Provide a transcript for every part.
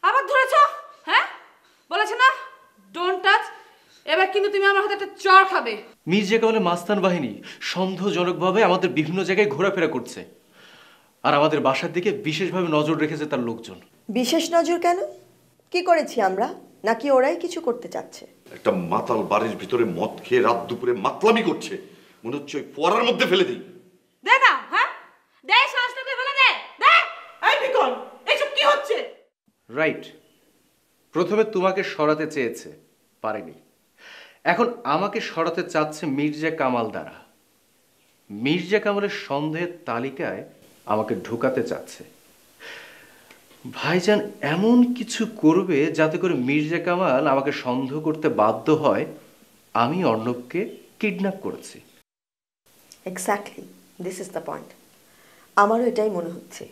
আবার ধরেছো? হ্যাঁ, বলেছে না ডোন্ট টাচ। এবার কিন্তু তুমি আমার হাতে একটা চড় খাবে। মির্জা কামালের মাস্তান বাহিনী সন্দেহজনকভাবে আমাদের বিভিন্ন জায়গায় ঘোরাফেরা করছে, আর আমাদের বাসার দিকে বিশেষভাবে নজর রেখেছে তার লোকজন। বিশেষ নজর কেন? কি করেছি আমরা, নাকি ওরাই কিছু করতে চাচ্ছে? একটা মাতাল বাড়ির ভিতরে মদ খেয়ে রাত দুপুরে মাতলামি করছে, মনে হচ্ছে ওই ফোয়ারার মধ্যে ফেলে দিই। দে না, হ্যাঁ দে, শ্বাসটাকে ফেলে দে। দে। এই বিকন, এসব কি হচ্ছে? রাইট, প্রথমে তোমাকে সরাতে চেয়েছে, পারেনি। এখন আমাকে সরাতে চাচ্ছে মির্জা কামাল দ্বারা। মির্জা কামালের সন্দেহের তালিকায় আমাকে ঢোকাতে চাচ্ছে। ভাইজান এমন কিছু করবে যাতে করে মির্জা কামাল আমাকে সন্দেহ করতে বাধ্য হয় আমি অর্ণবকে কিডন্যাপ করেছি। Exactly, this is the point. আমারও এটাই মনে হচ্ছে।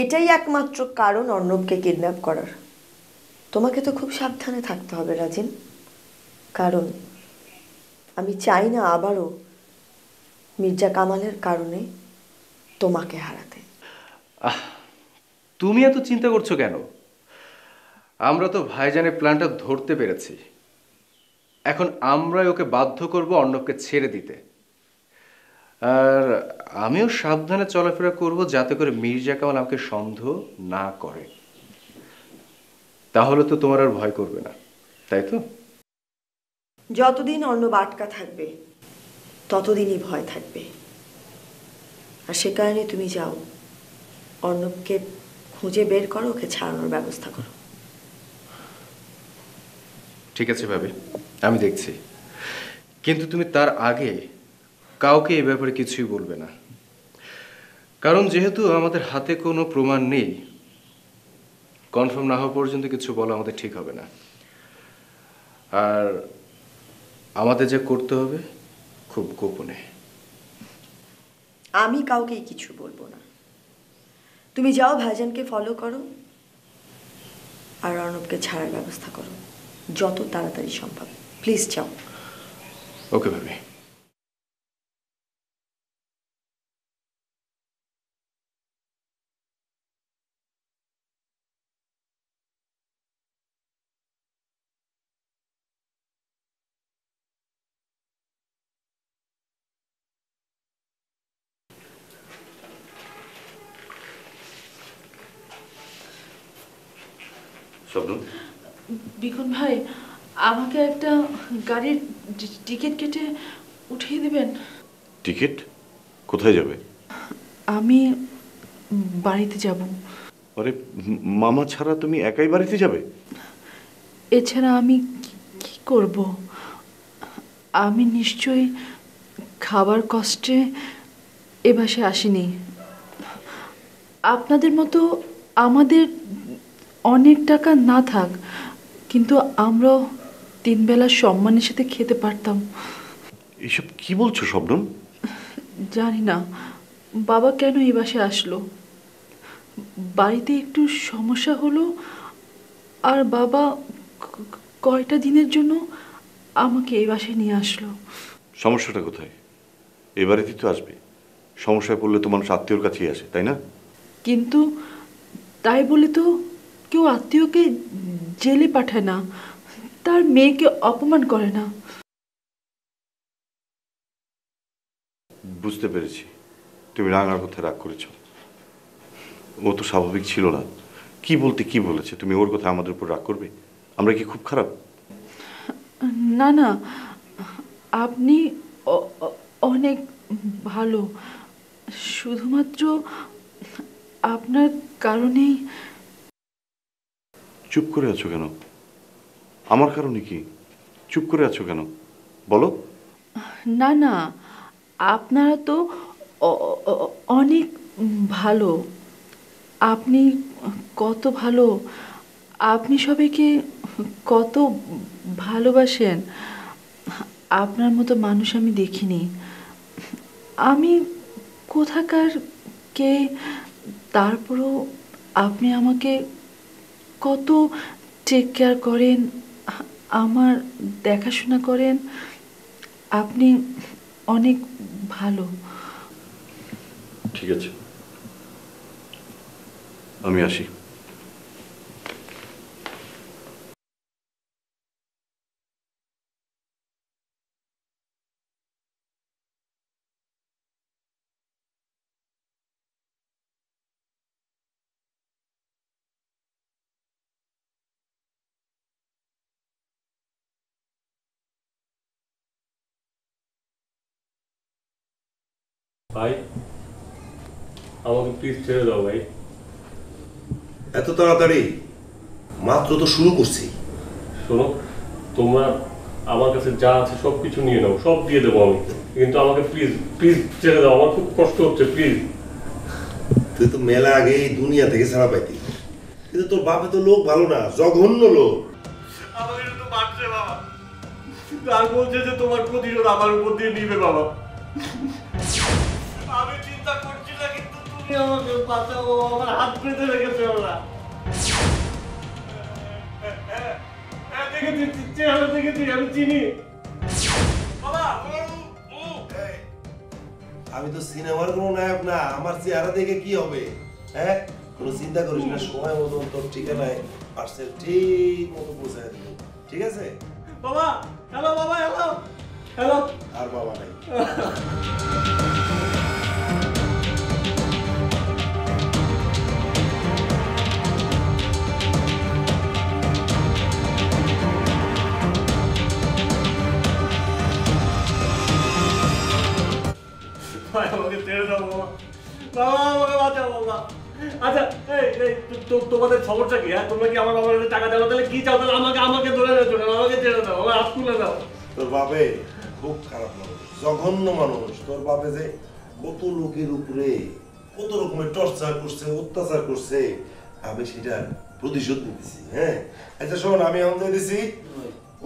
এটাই একমাত্র কারণ অর্ণবকে কিডন্যাপ করার। তোমাকে তো খুব সাবধানে থাকতে হবে রাজিন, কারণ আমি চাই না আবারও মির্জা কামালের কারণে তোমাকে হারাতে। তুমি এত চিন্তা করছো কেন? আমরা তো ভাইজানের প্ল্যানটা ধরতে পেরেছি। এখন আমরাই ওকে বাধ্য করব অর্ণবকে ছেড়ে দিতে। আর আমিও সাবধানে চলাফেরা করব যাতে করে মির্জা কামাল আমাকে সন্দেহ না করে। তাহলে তো তোমার আর ভয় করবে না, তাই তো? যতদিন অর্ণব আটকা থাকবে ততদিনই ভয় থাকবে। আর সে কারণে তুমি যাও, অর্ণবকে খুঁজে বের করো, ওকে ছাড়ানোর ব্যবস্থা করো। ঠিক আছে ভাবি, আমি দেখছি। কিন্তু তুমি তার আগে কাউকে এই ব্যাপারে কিছুই বলবে না, কারণ যেহেতু আমাদের হাতে কোনো প্রমাণ নেই, কনফার্ম না হওয়া পর্যন্ত কিছু বলা আমাদের ঠিক হবে না। আর আমাদের যা করতে হবে খুব গোপনে। আমি কাউকেই কিছু বলবো না। তুমি যাও, ভাইজানকে ফলো করো আর অর্ণবকে ছাড়ার ব্যবস্থা করো যত তাড়াতাড়ি সম্ভব। প্লিজ যাও। ওকে ভাবি। বিকন ভাই, আমাকে একটা গাড়ির টিকিট কেটে উঠিয়ে দিবেন। টিকিট? কোথায় যাবে? আমি বাড়িতে যাব। আরে মামা ছাড়া তুমি একাই বাড়িতে যাবে? এছাড়া আমি কি করব? আমি নিশ্চয়ই খাবার কষ্টে এ বাসায় আসিনি। আপনাদের মতো আমাদের অনেক টাকা না থাক, কিন্তু আমরাও তিনবেলা সম্মানের সাথে খেতে পারতাম। এসব কি বলছো শবনম? জানি না বাবা কেন এই বাসায় আসলো। বাড়িতে একটু সমস্যা হলো আর বাবা কয়টা দিনের জন্য আমাকে এই বাসায় নিয়ে আসলো। সমস্যাটা কোথায়? এ বাড়িতে তো আসবে। সমস্যায় পড়লে তো মানুষ আত্মীয়র কাছেই আসে, তাই না? কিন্তু তাই বলে তো কেউ আত্মীয়কে জেলে পাঠায় না, তার মেয়েকে অপমান করে না। বুঝতে পেরেছি তুমি রাঙার কথা রাগ করেছ। ও তো স্বাভাবিক ছিল না। কি বলতে কি বলেছে, তুমি ওর কথা আমাদের উপর রাগ করবে? আমরা কি খুব খারাপ? না না, আপনি অনেক ভালো। শুধুমাত্র আপনার কারণেই। চুপ করে আছো কেন? আমার কারণে কি? চুপ করে আছো কেন বলো? না না, আপনারা তো অনেক ভালো। আপনি কত ভালো, আপনি সবাইকে কত ভালোবাসেন। আপনার মতো মানুষ আমি দেখিনি। আমি কোথাকার কে, তারপরও আপনি আমাকে কত টেক কেয়ার করেন, আমার দেখাশোনা করেন। আপনি অনেক ভালো। ঠিক আছে, আমি আসি। ভাই আমাকে প্লিজ ছেড়ে দাও ভাই। এত তাড়াতাড়ি? মাত্র তো শুরু করছি। শোনো, তোমরা আমার কাছে যা আছে সব কিছু নিয়ে নাও, সব দিয়ে দেবো আমি, কিন্তু আমাকে প্লিজ প্লিজ ছেড়ে দাও, আমার খুব কষ্ট হচ্ছে, প্লিজ। তুই তো মেলা আগে এই দুনিয়া থেকে ছাড়া পাইতি, কিন্তু তোর বাপে তো লোক ভালো না, জঘন্য লোক। আমাকে তো মারছে বাবা, আর বলছে যে তোমার প্রতিশোধ আমার উপর দিয়ে নিবে বাবা। আমি চিন্তা করছি না, কিন্তু তুমি আমাকে বাঁচাও, আমার হাত পেতে রেখেছে ওরা। দেখেছি, চেহারা দেখেছি, আমি চিনি বাবা। এই, আমি তো সিনেমার কোনো নায়ক না, আমার চেহারা দেখে কি হবে? হ্যাঁ, কোনো চিন্তা করিস না, সময় মতো তোর ঠিকানায় পার্সেল ঠিক মতো পৌঁছায় দেব, ঠিক আছে? বাবা হ্যালো, বাবা হ্যালো হ্যালো। আর বাবা নাই। ভাই আমাকে ছেড়ে দাও বাবা, বাবা আমাকে বাঁচাও বাবা। আচ্ছা এই এই তোমাদের খবরটা কি? হ্যাঁ, তোমরা কি আমার বাবার কাছে টাকা দেওয়া, তাহলে কি চাও? তাহলে আমাকে ধরে নিয়েছো কেন? আমাকে ছেড়ে দাও, আমার হাত তুলে দাও। তোর বাপে খুব খারাপ মানুষ, জঘন্য মানুষ। তোর বাপে যে কত লোকের উপরে কত রকমের টর্চার করছে, অত্যাচার করছে, আমি সেটা প্রতিশোধ নিতেছি। হ্যাঁ, আচ্ছা শোন, আমি আমাদের দিছি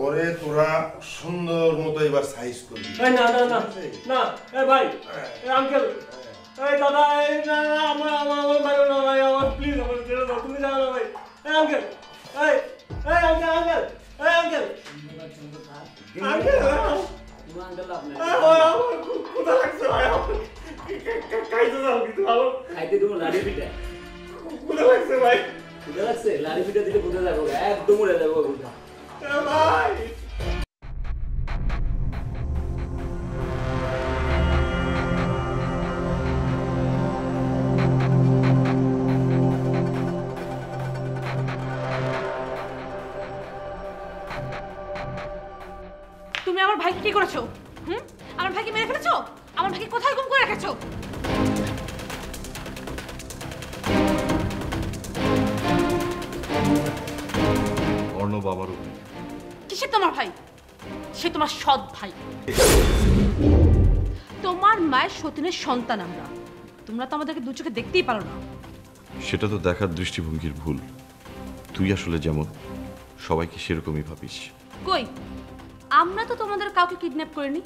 ওরে, তোরা সুন্দর মতো এবার সাইজ করবি। এই না না না না, এই ভাই, এই আঙ্কেল, এই দাদা, এই না না, আমার ভাই না ভাই, আমার প্লিজ আমার ছেড়ে দাও, তুমি যাও না ভাই। এই আঙ্কেল, এই এই আঙ্কেল, আঙ্কেল, এই আঙ্কেল, আঙ্কেল, আমার খুব ক্ষুধা লাগছে ভাই, খাইতে দাও কিন্তু ভালো। খাইতে দেবো লাড়ি পিঠা। ক্ষুধা লাগছে ভাই। বুঝতে লাগছে? লাড়ি পিঠা দিলে বুঝে যাবো, একদম উড়ে যাবো ওটা। ভাই তুমি আমার ভাইকে কি করেছো? আমার ভাইকে মেরে ফেলেছো? আমার ভাইকে কোথায় গুম করে রেখেছো? অর্ণব আমারও কিসের তোমার ভাই? সে তোমার সৎ ভাই। তোমার মায়ের সতীনের সন্তান আমরা। তোমরা তো আমাদেরকে দু চোখে দেখতেই পারো না। সেটা তো দেখার দৃষ্টিভঙ্গির ভুল। তুই আসলে যেমন সবাইকে সেরকমই ভাবিস। কই, আমরা তো তোমাদের কাউকে কিডন্যাপ করিনি,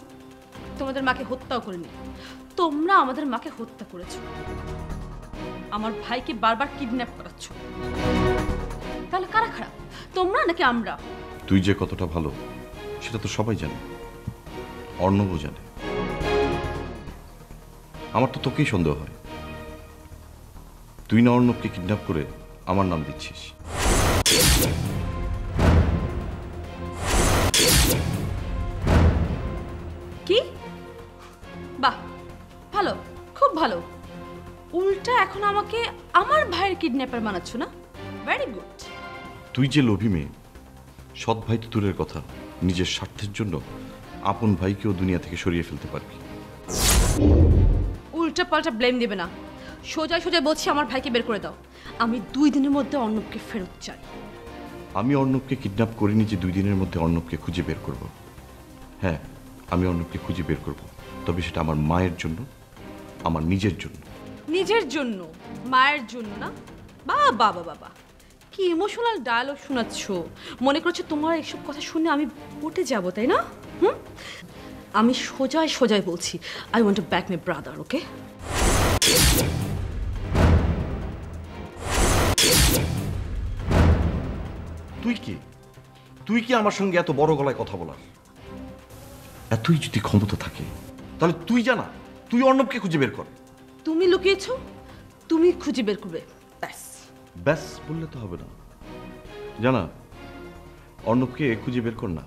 তোমাদের মাকে হত্যাও করিনি। তোমরা আমাদের মাকে হত্যা করেছো, আমার ভাইকে বারবার কিডন্যাপ করাচ্ছ। তাহলে কারা খারাপ, তোমরা নাকি আমরা? তুই যে কতটা ভালো সেটা তো সবাই জানে, অর্ণবও জানে। আমার তো তোকেই সন্দেহ হয়, তুই না অর্ণবকে কিডন্যাপ করে আমার নাম দিচ্ছিস। কি? বাহ, ভালো, খুব ভালো। উল্টা এখন আমাকে আমার ভাইয়ের কিডন্যাপার বানাচ্ছ না? Very good. তুই যে লোভী মেয়ে, সৎ ভাই তো দূরের কথা, নিজের স্বার্থের জন্য আপন ভাইকেও দুনিয়া থেকে সরিয়ে ফেলতে পারবি। উল্টা পাল্টা ব্লেম দেবে না, সোজা সোজা বলছি আমার ভাইকে বের করে দাও। আমি 2 দিনের মধ্যে অর্ণবকে ফেরত চাই। আমি অর্ণবকে কিডন্যাপ করিনি যে 2 দিনের মধ্যে অর্ণবকে খুঁজে বের করব। হ্যাঁ, আমি অর্ণবকে খুঁজে বের করব, তবে সেটা আমার মায়ের জন্য, আমার নিজের জন্য। নিজের জন্য, মায়ের জন্য না? বাবা বাবা বাবা, কি ইমোশনাল ডায়লগ শোনাচ্ছ। মনে করছো তোমার এসব কথা শুনে আমি পটে যাব, তাই না? আমি সোজায় সোজায় বলছি, I want to back my brother, okay? তুই কি তুই কি আমার সঙ্গে এত বড় গলায় কথা বলার? এতই যদি ক্ষমতা থাকে তাহলে তুই জানা, তুই অর্ণবকে খুঁজে বের কর। তুমি লুকিয়েছো, তুমি খুঁজে বের করবে, ব্যাস। ব্যাস বললে তো হবে না, জানা, অর্ণবকে খুঁজে বের কর না।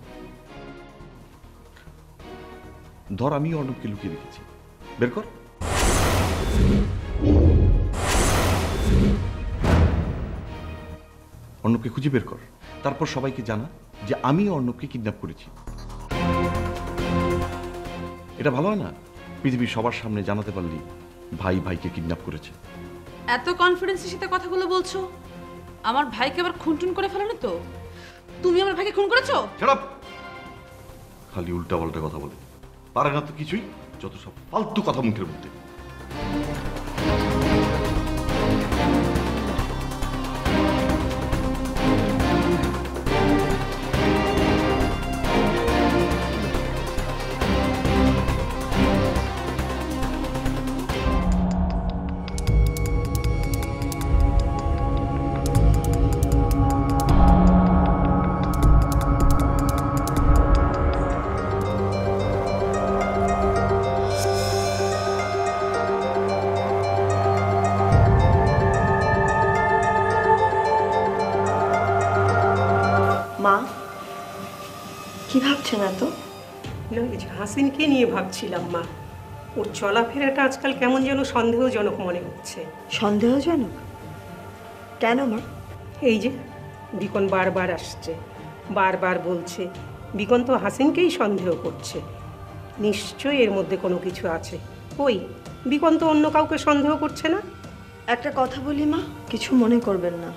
ধর আমি অর্ণবকে লুকিয়ে রেখেছি, বের কর। অর্ণবকে খুঁজে বের কর, তারপর সবাইকে জানা যে আমি অর্ণবকে কিডন্যাপ করেছি। এটা ভালো হয় না? পৃথিবীর সবার সামনে জানাতে পারলি ভাই ভাইকে কিডন্যাপ করেছে। এত কনফিডেন্সের সাথে কথাগুলো বলছো, আমার ভাইকে আবার খুনটুন করে ফেলোনি তো? তুমি আমার ভাইকে খুন করেছো? Shut up! খালি উল্টা পাল্টা কথা বলে, পারে না তো কিছুই, যত সব ফালতু কথা মুখের মধ্যে। মা কি ভাবছেন এত? না, এই যে হাসিনকে নিয়ে ভাবছিলাম মা। ওর চলাফেরাটা আজকাল কেমন যেন সন্দেহজনক মনে হচ্ছে। সন্দেহজনক কেন মা? এই যে বিকন বারবার আসছে, বারবার বলছে, বিকন তো হাসিনকেই সন্দেহ করছে। নিশ্চয়ই এর মধ্যে কোনো কিছু আছে। ওই বিকন তো অন্য কাউকে সন্দেহ করছে না। একটা কথা বলি মা, কিছু মনে করবেন না।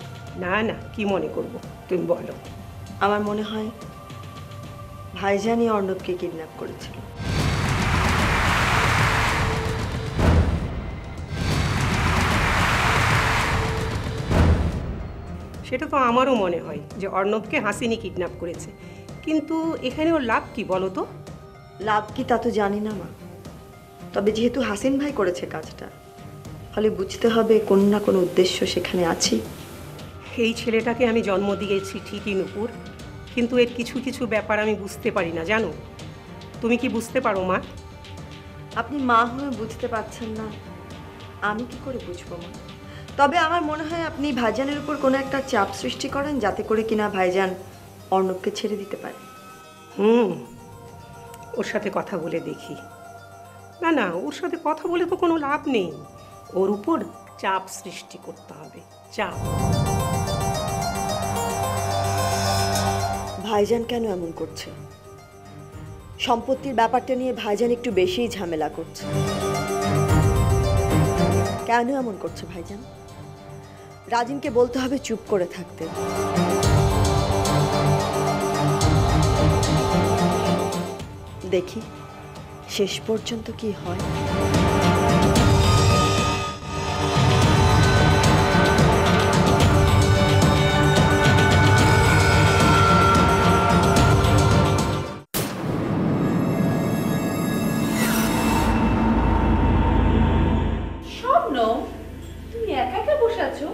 না না, কি মনে করব, তুমি বলো। আমার মনে হয় ভাইজানই অর্ণবকে কিডন্যাপ করেছিল। সেটা তো আমারও মনে হয় যে অর্ণবকে হাসিনি কিডন্যাপ করেছে, কিন্তু এখানে ওর লাভ কি বলো তো? লাভ কি তা তো জানি না মা, তবে যেহেতু হাসিন ভাই করেছে কাজটা, ফলে বুঝতে হবে কোনো না কোনো উদ্দেশ্য সেখানে আছে। এই ছেলেটাকে আমি জন্ম দিয়েছি ঠিকই নূপুর, কিন্তু এর কিছু কিছু ব্যাপার আমি বুঝতে পারি না, জানো? তুমি কি বুঝতে পারো মা? আপনি মা হয়ে বুঝতে পারছেন না, আমি কি করে বুঝবো মা? তবে আমার মনে হয় আপনি ভাইজানের উপর কোনো একটা চাপ সৃষ্টি করেন, যাতে করে কিনা ভাইজান অর্ণবকে ছেড়ে দিতে পারে। ওর সাথে কথা বলে দেখি। না না, ওর সাথে কথা বলে তো কোনো লাভ নেই, ওর উপর চাপ সৃষ্টি করতে হবে, চাপ। ভাইজান কেন এমন করছে? সম্পত্তির ব্যাপারটা নিয়ে ভাইজান একটু বেশিই ঝামেলা করছে। কেন এমন করছে ভাইজান? রাজিনকে বলতে হবে চুপ করে থাকতে। দেখি শেষ পর্যন্ত কি হয়। স্বপ্ন, তুমি একা একা বসে আছো?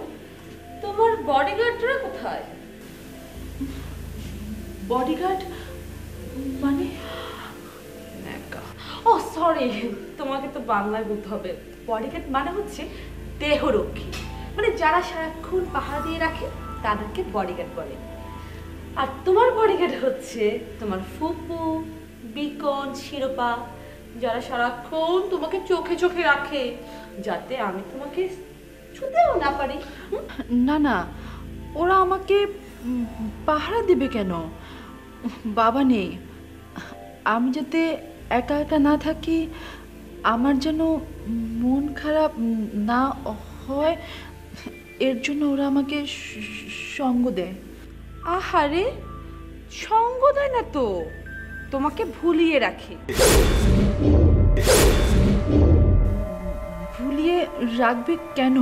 তোমার বডিগার্ডরা কোথায়? বডিগার্ড মানে? ও সরি, তোমাকে তো বাংলায় বলতে হবে। বডিগার্ড মানে হচ্ছে দেহরক্ষী, মানে যারা সারাক্ষণ পাহারা দিয়ে রাখে তাদেরকে বডিগার্ড বলে। আর তোমার বডিগার্ড হচ্ছে তোমার ফুপু, বিকন, শিরোপা, যারা সারাক্ষণ তোমাকে চোখে চোখে রাখে, যাতে আমি তোমাকে ছুঁতেও না পারি। না না, ওরা আমাকে পাহারা দিবে কেন? বাবা নেই, আমি যাতে একা একা না থাকি, আমার যেন মন খারাপ না হয়, এর জন্য ওরা আমাকে সঙ্গ দেয়। আহারে, সঙ্গ দেয় না তো, তোমাকে ভুলিয়ে রাখে। ভুলিয়ে রাখবে কেন?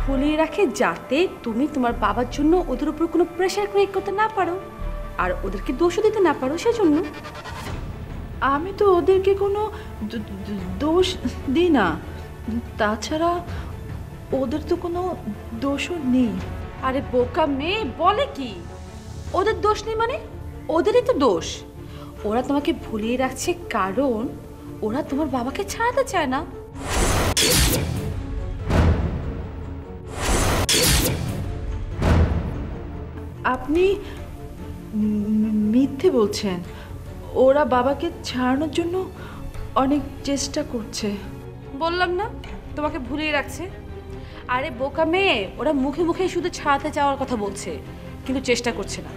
ভুলিয়ে রাখে যাতে তুমি তোমার বাবার জন্য ওদের উপর কোনো প্রেশার ক্রিয়েট করতে না পারো আর ওদেরকে দোষও দিতে না পারো, সেজন্য। আমি তো ওদেরকে কোনো দোষ দিই না, তাছাড়া ওদের তো কোনো দোষও নেই। আরে বোকা মেয়ে, বলে কি ওদের দোষ নেই? মানে ওদেরই তো দোষ। ওরা তোমাকে ভুলিয়ে রাখছে কারণ ওরা তোমার বাবাকে ছাড়াতে চায় না। আপনি মিথ্যে বলছেন। ওরা বাবাকে ছাড়ানোর জন্য অনেক চেষ্টা করছে। বললাম না তোমাকে ভুলিয়ে রাখছে। আরে বোকা মেয়ে, ওরা মুখে মুখে শুধু ছাড়াতে চাওয়ার কথা বলছে, কিন্তু চেষ্টা করছে না।